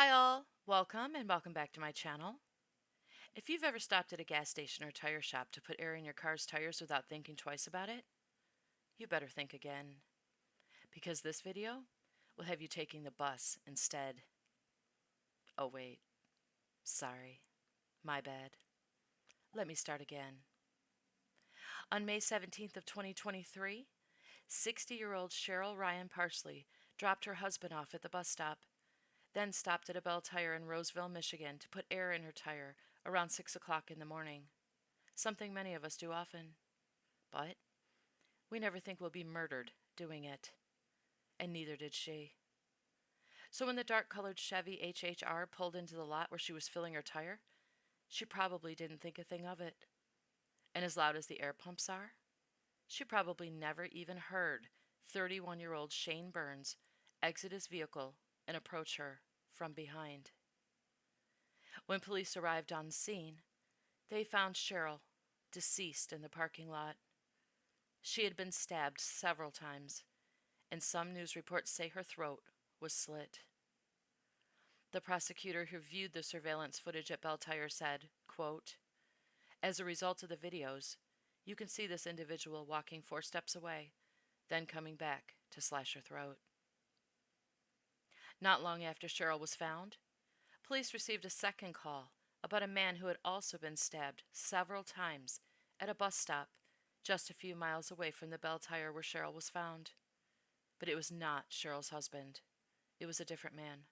Hi all, welcome and welcome back to my channel. If you've ever stopped at a gas station or tire shop to put air in your car's tires without thinking twice about it, you better think again, because this video will have you taking the bus instead. Oh wait, sorry, my bad. Let me start again. On May 17th of 2023, 60-year-old Cheryl Ryan Parsley dropped her husband off at the bus stop, then stopped at a Bell Tire in Roseville, Michigan to put air in her tire around 6 o'clock in the morning, something many of us do often. But we never think we'll be murdered doing it, and neither did she. So when the dark-colored Chevy HHR pulled into the lot where she was filling her tire, she probably didn't think a thing of it. And as loud as the air pumps are, she probably never even heard 31-year-old Shane Burns exit his vehicle and approach her from behind. When police arrived on scene, they found Cheryl deceased in the parking lot. She had been stabbed several times, and some news reports say her throat was slit. The prosecutor who viewed the surveillance footage at Bell Tire said, quote, "As a result of the videos, you can see this individual walking 4 steps away, then coming back to slash her throat." Not long after Cheryl was found, police received a second call about a man who had also been stabbed several times at a bus stop just a few miles away from the Bell Tire where Cheryl was found. But it was not Cheryl's husband. It was a different man.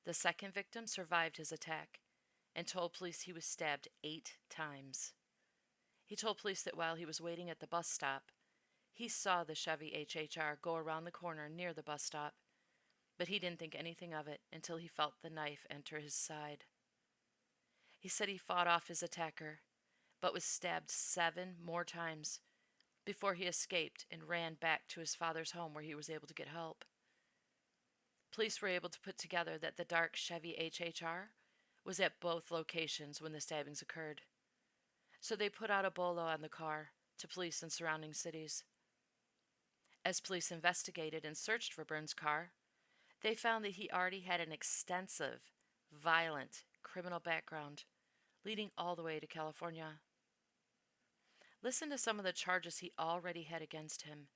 The second victim survived his attack and told police he was stabbed 8 times. He told police that while he was waiting at the bus stop, he saw the Chevy HHR go around the corner near the bus stop, but he didn't think anything of it until he felt the knife enter his side. He said he fought off his attacker, but was stabbed 7 more times before he escaped and ran back to his father's home where he was able to get help. Police were able to put together that the dark Chevy HHR was at both locations when the stabbings occurred. So they put out a bolo on the car to police in surrounding cities. As police investigated and searched for Burns' car, they found that he already had an extensive, violent criminal background, leading all the way to California. Listen to some of the charges he already had against him,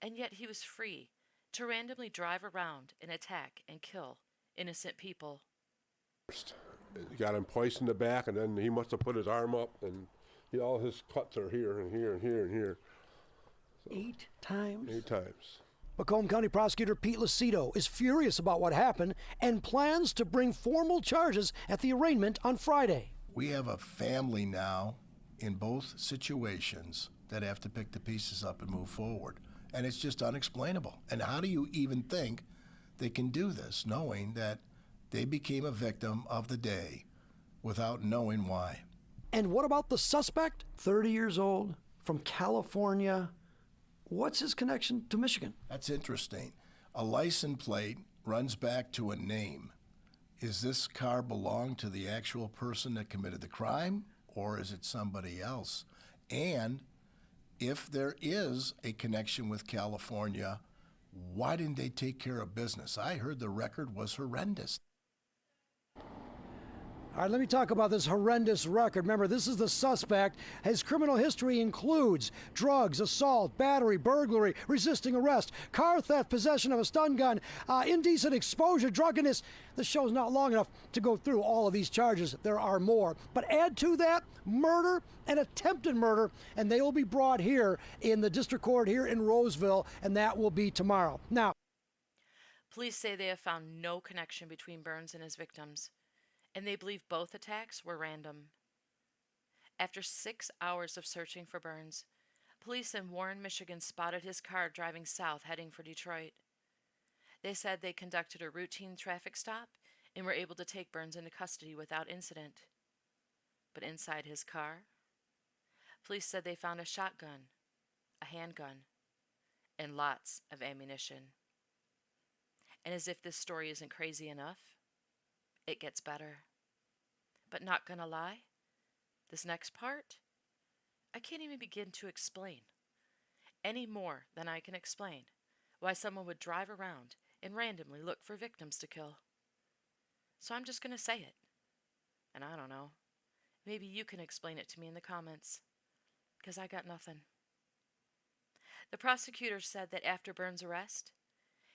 and yet he was free to randomly drive around and attack and kill innocent people. He got him placed in the back, and then he must have put his arm up, and all his cuts are here and here and here and here. 8 times? 8 times. Macomb County Prosecutor Pete Lucido is furious about what happened and plans to bring formal charges at the arraignment on Friday. We have a family now in both situations that have to pick the pieces up and move forward. And it's just unexplainable. And how do you even think they can do this, knowing that they became a victim of the day without knowing why? And what about the suspect? 30 years old, from California. What's his connection to Michigan? That's interesting. A license plate runs back to a name. Is this car belong to the actual person that committed the crime, or is it somebody else? And if there is a connection with California, why didn't they take care of business? I heard the record was horrendous. All right, let me talk about this horrendous record. Remember, this is the suspect. His criminal history includes drugs, assault, battery, burglary, resisting arrest, car theft, possession of a stun gun, indecent exposure, drunkenness. This show's not long enough to go through all of these charges. There are more. But add to that murder and attempted murder, and they will be brought here in the district court here in Roseville, and that will be tomorrow. Now, Police say they have found no connection between Burns and his victims, and they believe both attacks were random. After 6 hours of searching for Burns, police in Warren, Michigan spotted his car driving south heading for Detroit. They said they conducted a routine traffic stop and were able to take Burns into custody without incident. But inside his car, police said they found a shotgun, a handgun, and lots of ammunition. And as if this story isn't crazy enough, it gets better. But not gonna lie, this next part, I can't even begin to explain, any more than I can explain why someone would drive around and randomly look for victims to kill. So I'm just going to say it. And I don't know. Maybe you can explain it to me in the comments. Because I got nothing. The prosecutor said that after Burns' arrest,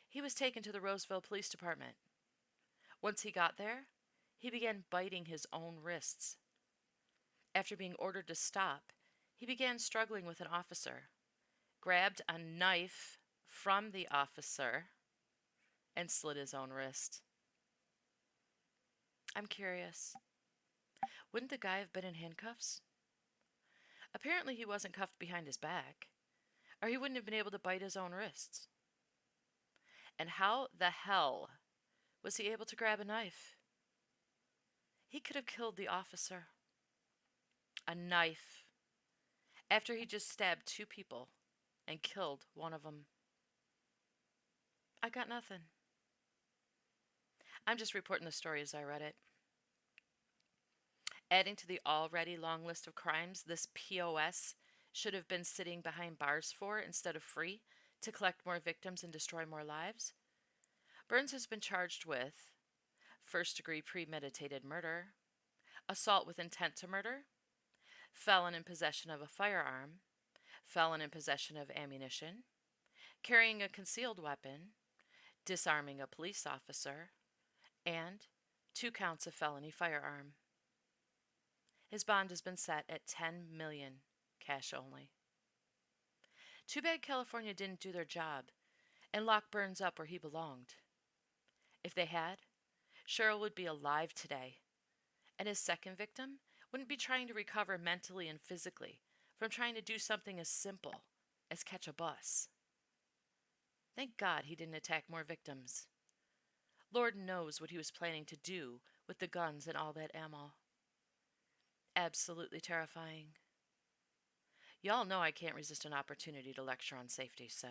he was taken to the Roseville Police Department. Once he got there, he began biting his own wrists. After being ordered to stop, he began struggling with an officer, grabbed a knife from the officer, and slit his own wrist. I'm curious. Wouldn't the guy have been in handcuffs? Apparently he wasn't cuffed behind his back, or he wouldn't have been able to bite his own wrists. And how the hell was he able to grab a knife? He could have killed the officer. A knife. After he just stabbed 2 people and killed one of them. I got nothing. I'm just reporting the story as I read it. Adding to the already long list of crimes this POS should have been sitting behind bars for instead of free to collect more victims and destroy more lives, Burns has been charged with first-degree premeditated murder, assault with intent to murder, felon in possession of a firearm, felon in possession of ammunition, carrying a concealed weapon, disarming a police officer, and 2 counts of felony firearm. His bond has been set at $10 million, cash only. Too bad California didn't do their job and lock Burns up where he belonged. If they had, Cheryl would be alive today, and his second victim wouldn't be trying to recover mentally and physically from trying to do something as simple as catch a bus. Thank God he didn't attack more victims. Lord knows what he was planning to do with the guns and all that ammo. Absolutely terrifying. Y'all know I can't resist an opportunity to lecture on safety, so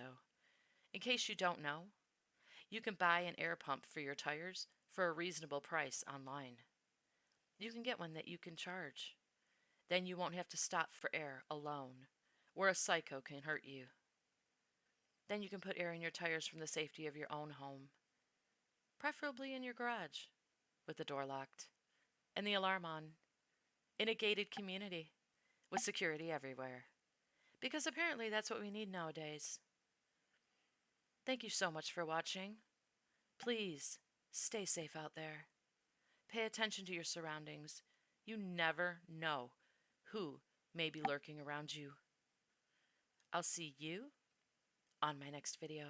in case you don't know, you can buy an air pump for your tires for a reasonable price online. You can get one that you can charge. Then you won't have to stop for air alone, where a psycho can hurt you. Then you can put air in your tires from the safety of your own home, preferably in your garage, with the door locked and the alarm on, in a gated community with security everywhere. Because apparently that's what we need nowadays. Thank you so much for watching. Please stay safe out there. Pay attention to your surroundings. You never know who may be lurking around you. I'll see you on my next video.